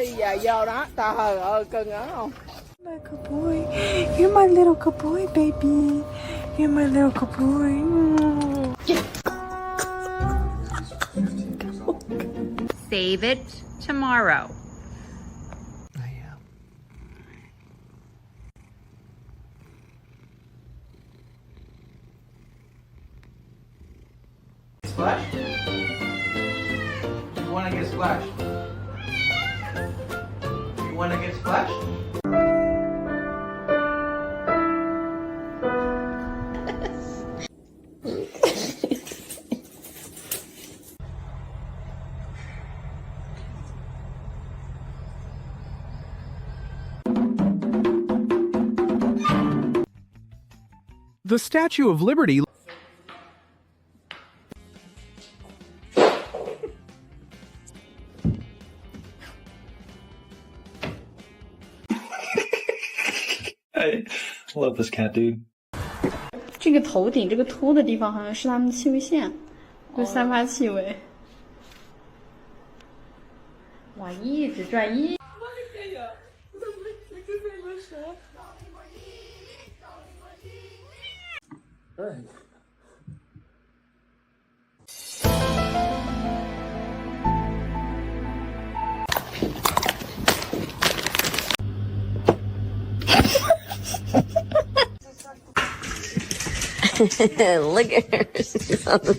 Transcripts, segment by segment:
đi về vô đó, trời ơi cưng ớ không? My good boy, you're my little good boy, baby. You're my little good boy. Save it tomorrow. Splash? You wanna get splashed? You wanna get splashed? The Statue of Liberty. I love this cat, dude. 这个头顶这个凸的地方好像是它们的气味线，会散发气味。哇，一直转一。Look at her. She's on the...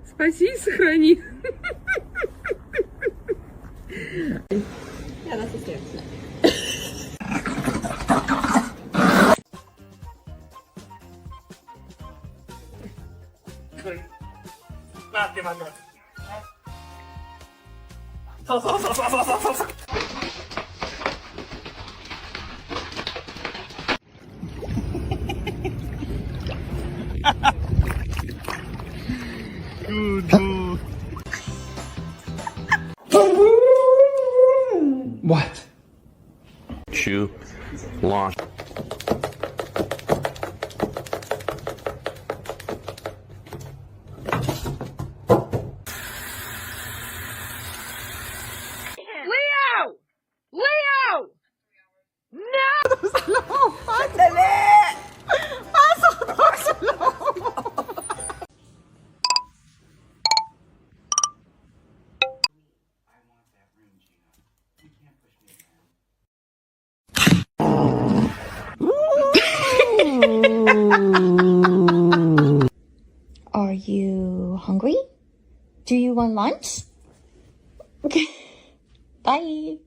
Спаси и сохрани. Yeah, that's a stairs. What? Shoe. Launch. Leo! Leo! Are you hungry? Do you want lunch? Okay. Bye.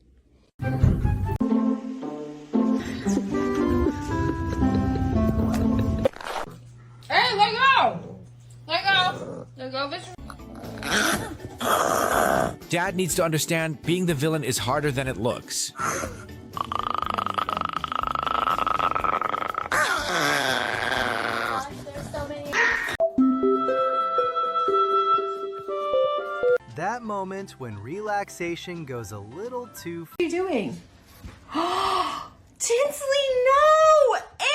Hey, let go! Let go! Let go, bitch. Dad needs to understand being the villain is harder than it looks. That moment when relaxation goes a little too What are you doing? Tinsley, no! Ew!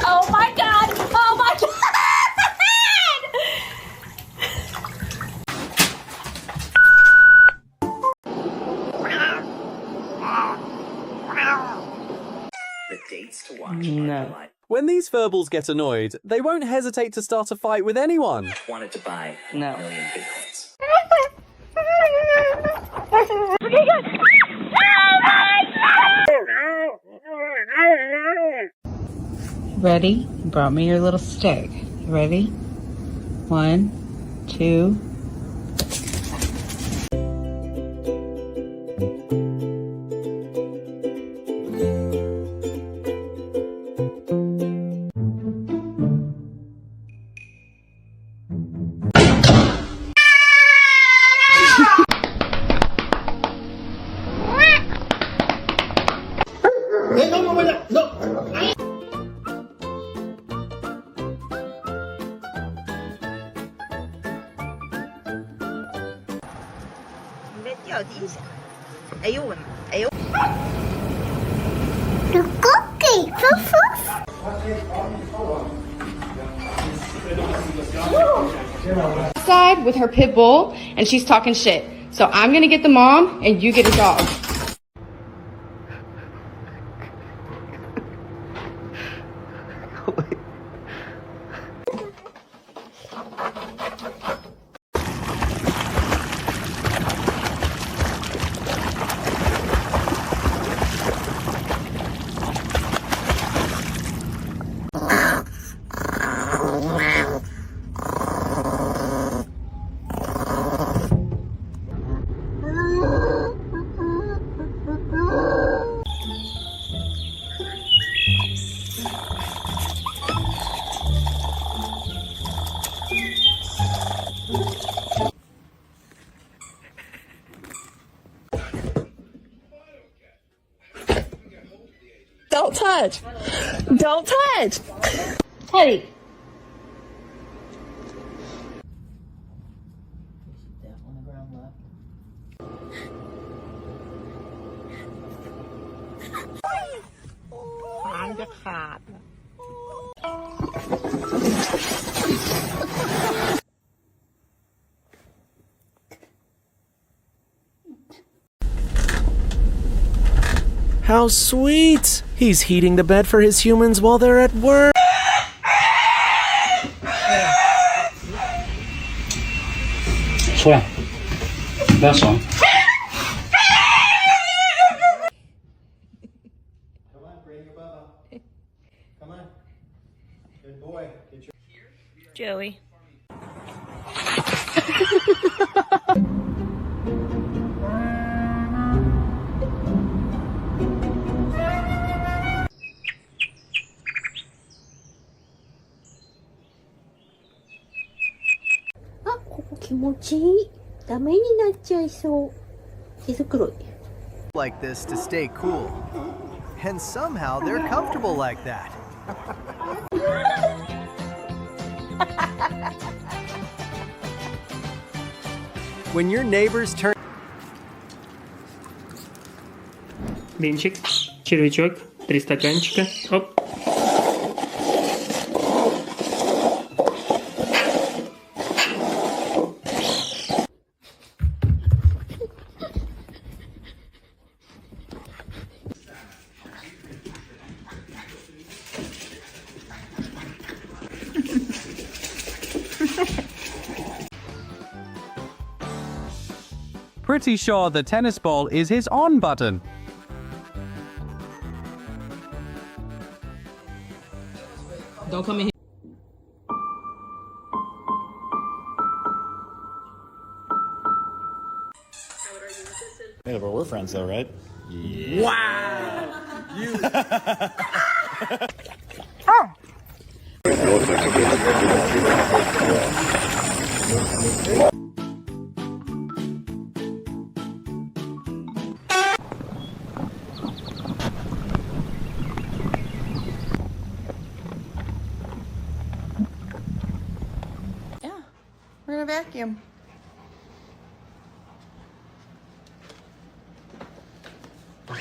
Oh my god! Oh my god! The dates to watch. No. When these furbals get annoyed, they won't hesitate to start a fight with anyone. Wanted to buy No. a million bitcoins. Ready? Brought me your little stick. Ready? 1, 2. 你别掉地下。哎呦我的妈！哎呦。Outside with her pit bull, and she's talking shit. So I'm gonna get the mom, and you get a dog. Don't touch. Don't touch. Teddy. How sweet! He's heating the bed for his humans while they're at work. That's on. Come on, bring your Bubba. Come on. Good boy. Get your... Joey. like this to stay cool. And somehow they're comfortable like that. When your neighbors turn... Венчик, червячок, 3 стаканчика. Оп. Pretty sure the tennis ball is his on button. Don't come in here. Yeah, but we're friends though, right? Yeah. Wow! You... We're gonna vacuum. Where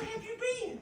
have you been?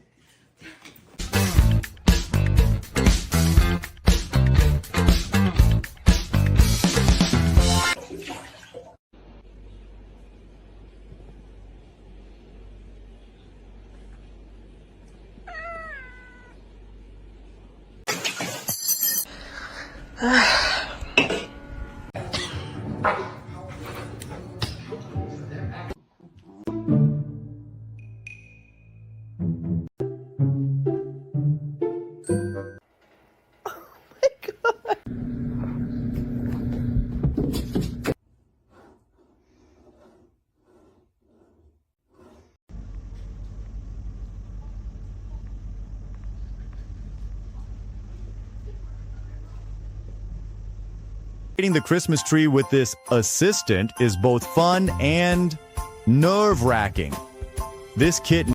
Decorating the Christmas tree with this assistant is both fun and nerve-wracking. This kitten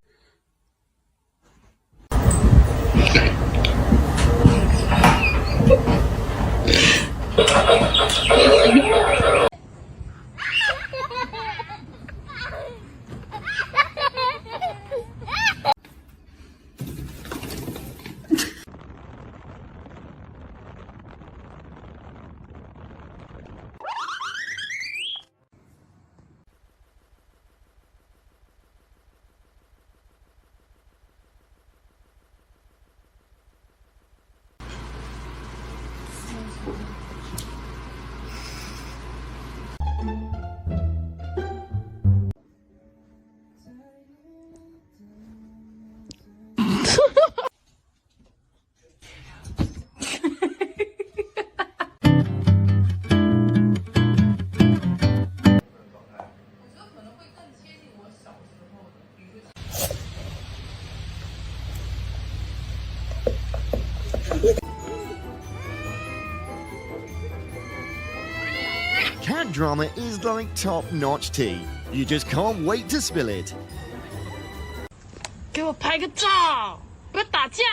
Cat drama is like top-notch tea. You just can't wait to spill it. 给我拍个照，不要打架。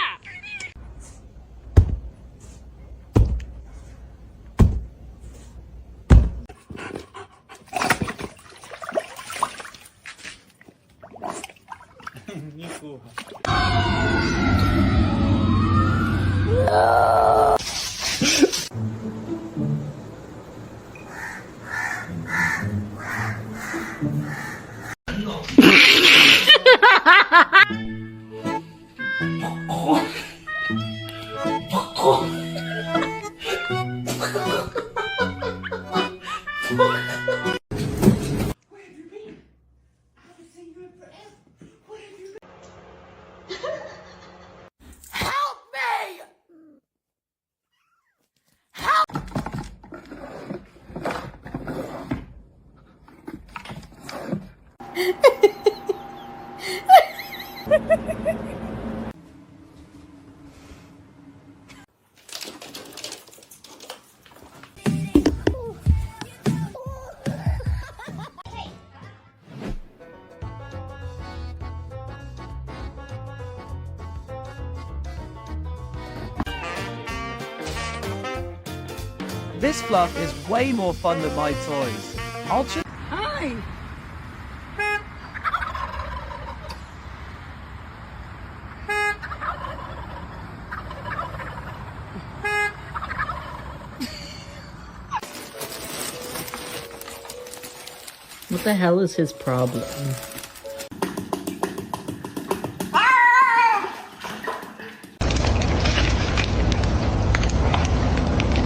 This fluff is way more fun than my toys. I'll just... Hi. What the hell is his problem?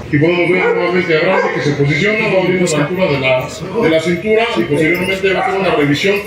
Y podemos ver nuevamente a Randy que se posiciona, va abriendo la altura de la cintura y posteriormente va a hacer una revisión.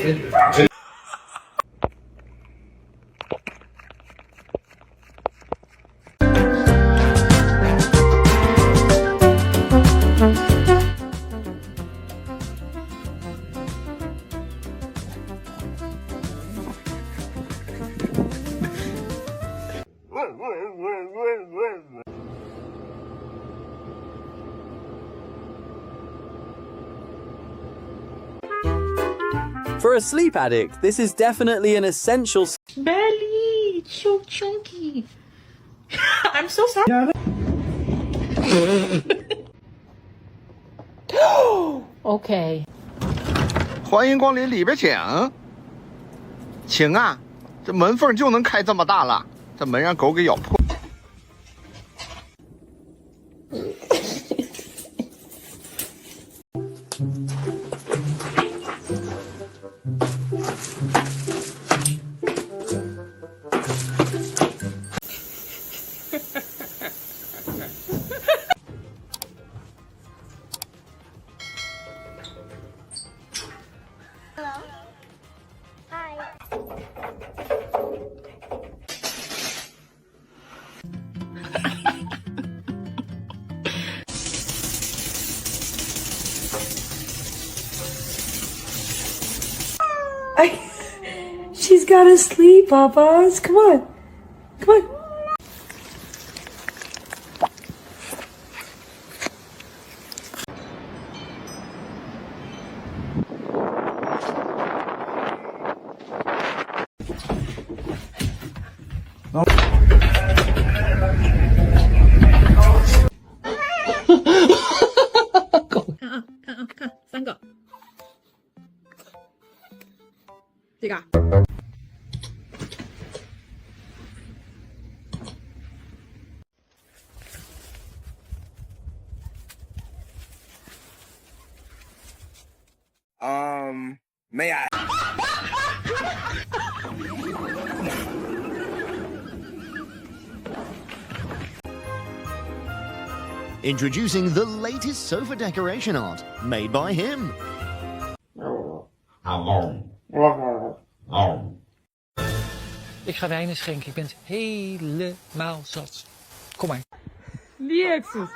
For a sleep addict, this is definitely an essential... Belly, so chunky. I'm so sorry. Okay. 欢迎光临，里边请。请啊，这门缝就能开这么大了，这门让狗给咬破。She's gotta sleep, Papas. Come on. Come on. 这个啊。May I? Introducing the latest sofa decoration art, made by him. Ik ga wijn schenken. Ik ben het helemaal zat. Kom maar. Lexus.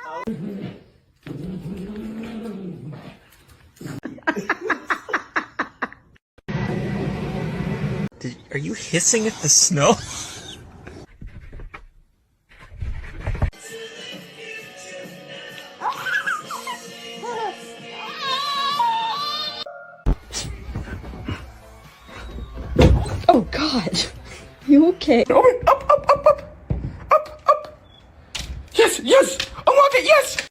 Are you hissing at the snow? Oh God. You okay? Up! Yes! I want it, yes!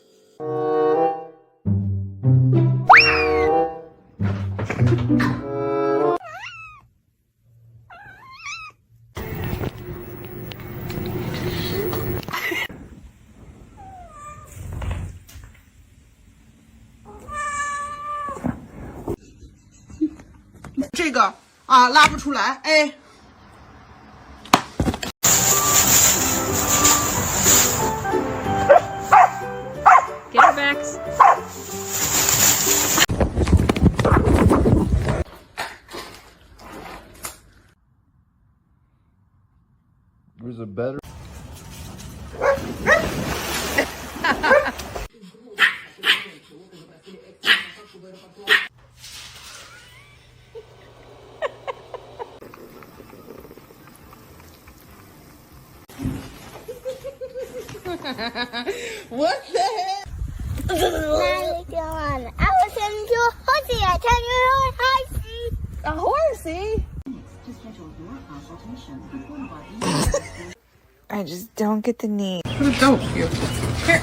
这个啊拉不出来，哎。Get her, Max. There's a better. What the heck? How you doing? I was into a horsey. I tell you a horsey. A horsey? I just don't get the need. Don't you? Here.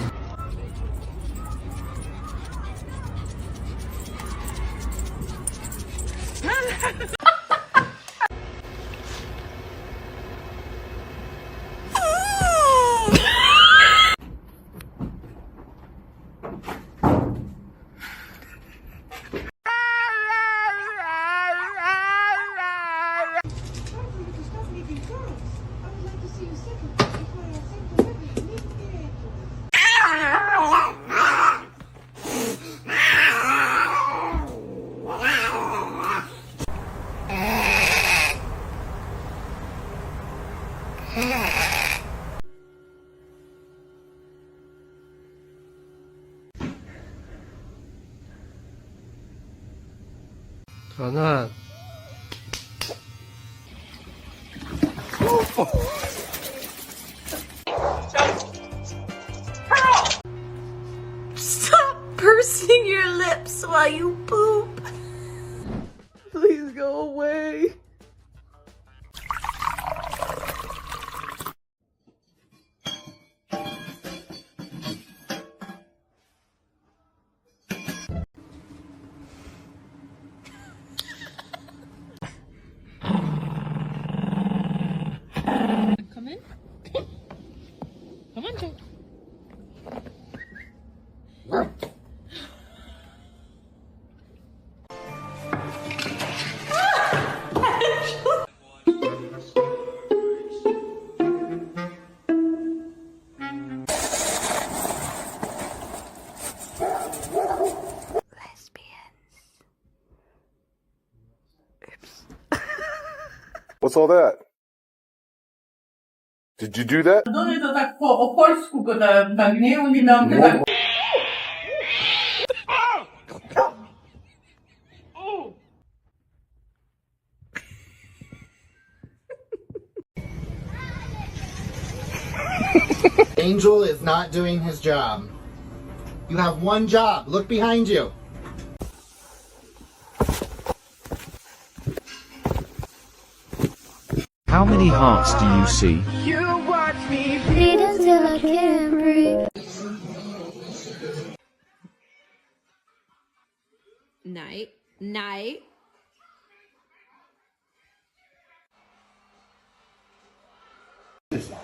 Stop pursing your lips while you poop. Please go away. Come in. Come on, Joe. What's all that? Did you do that? To tak po polsku go tak nie umiałam tak. Angel is not doing his job. You have one job. Look behind you. How many hearts do you see? You watch me bleed until I can't breathe. Night. Night.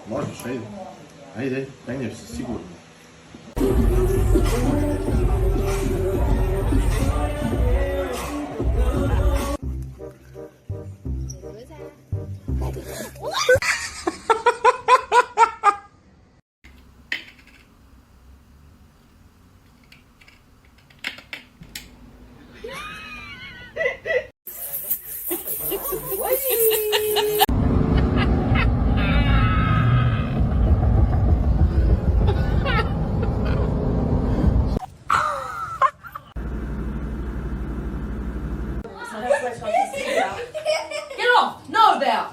Lógico, cheio. Aí, tem, segura. Get off! No, Belle!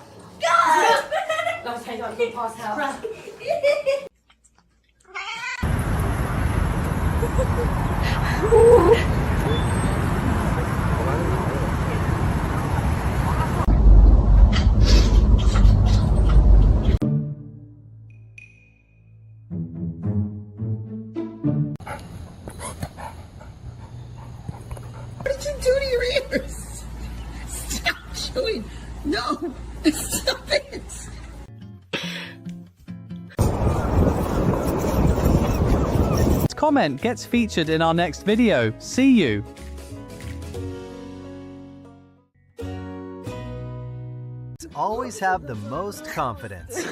What did you do to your ears? Stop chewing. No. Stop it. Comment gets featured in our next video. See you! Always have the most confidence.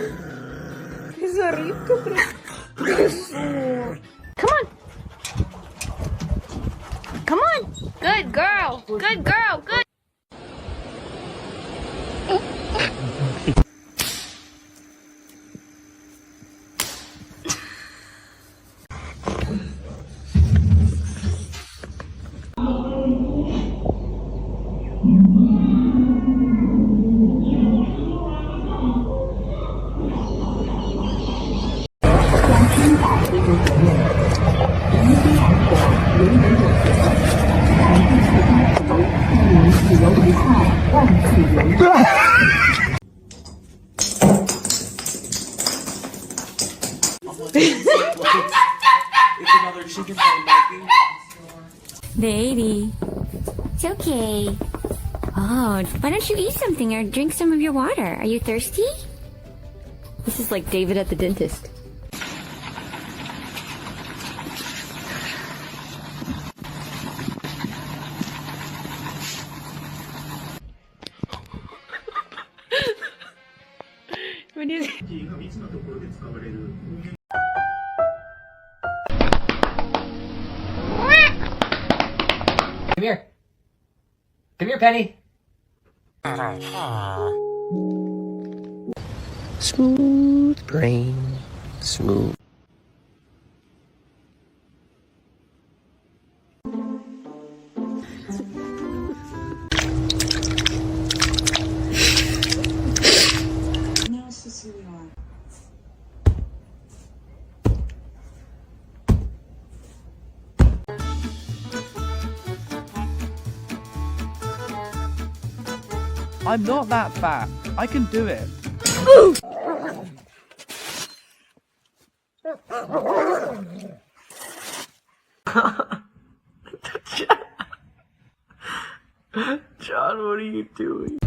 Come on. Come on. Good girl. Good girl. Good. Baby, it's okay. Oh, why don't you eat something or drink some of your water? Are you thirsty? This is like David at the dentist. What is it? Come here. Come here, Penny. Smooth brain, smooth. I'm not that fat. I can do it. John, what are you doing?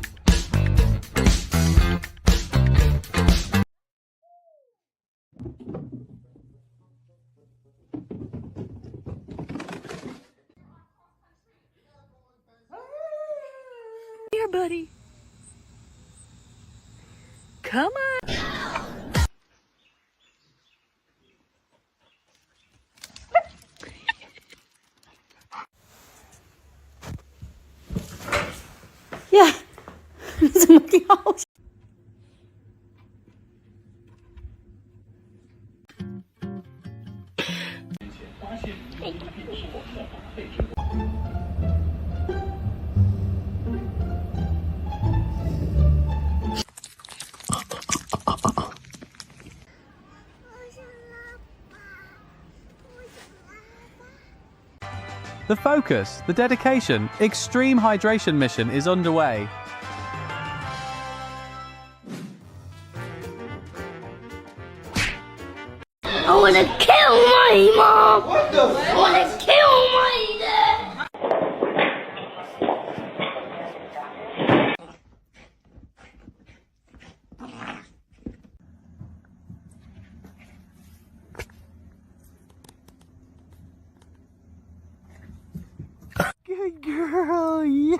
Here, buddy. Come on. Ja, 怎么掉下？The focus, the dedication, extreme hydration mission is underway. I wanna kill my mom. What the fuck? I wanna kill my dad. Good girl, yeah.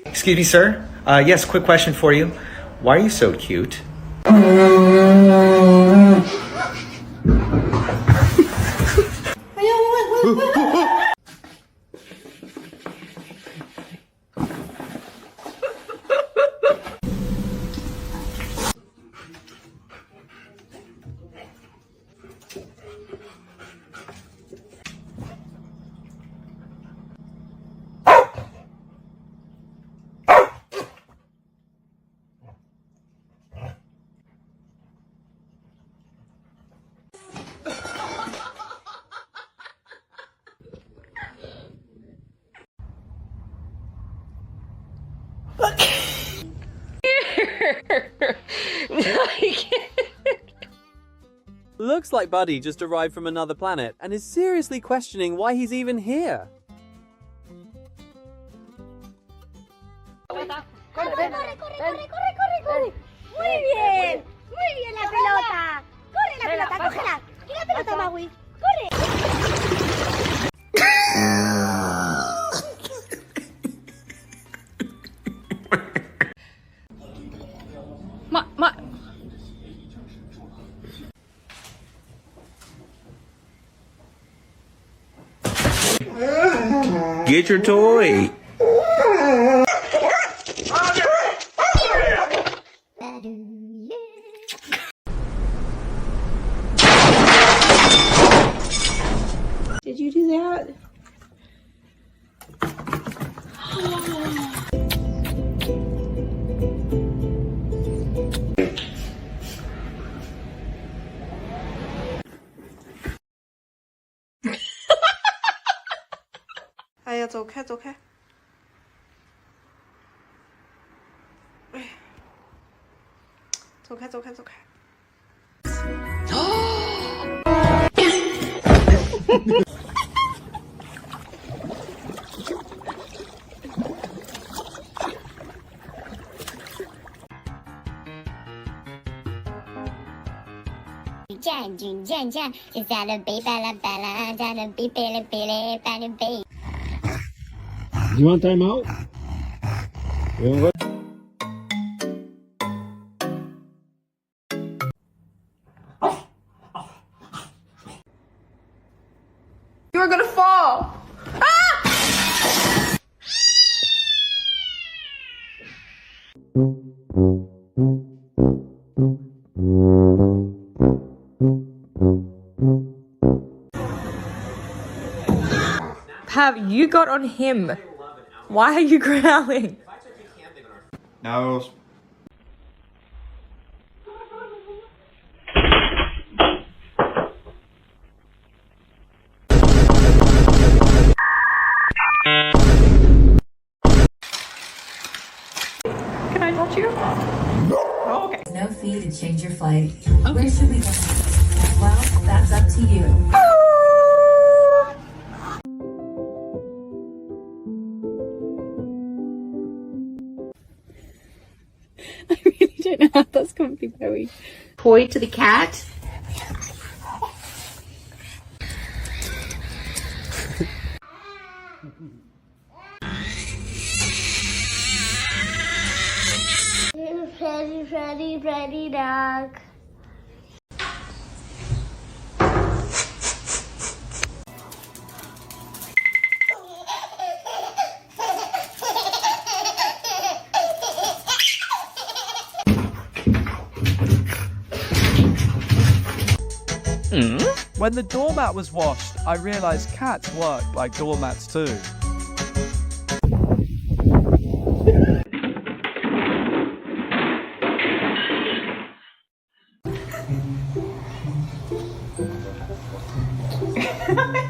Excuse me, sir. Yes, quick question for you. Why are you so cute? Looks like Buddy just arrived from another planet and is seriously questioning why he's even here. Corre, corre, corre, corre, corre, corre. Muy bien la pelota. Corre la pelota, cógela. ¿Qué la pelota, Maui? Corre. Get your toy. Did you do that?哎呀，走开，走开！哎，走开，走开，走开！战军战战，现在的北巴拉巴拉，在的北北嘞北嘞巴嘞北。You want time out? You're gonna fall. Pav, you got on him. Why are you growling? No. Can I touch you? No. Oh, okay. No fee to change your flight. Where should we go? Well, that's up to you. I really don't know how that's going to be very. Toy to the cat. Freddy dog. When the doormat was washed, I realized cats work like doormats too. Maui.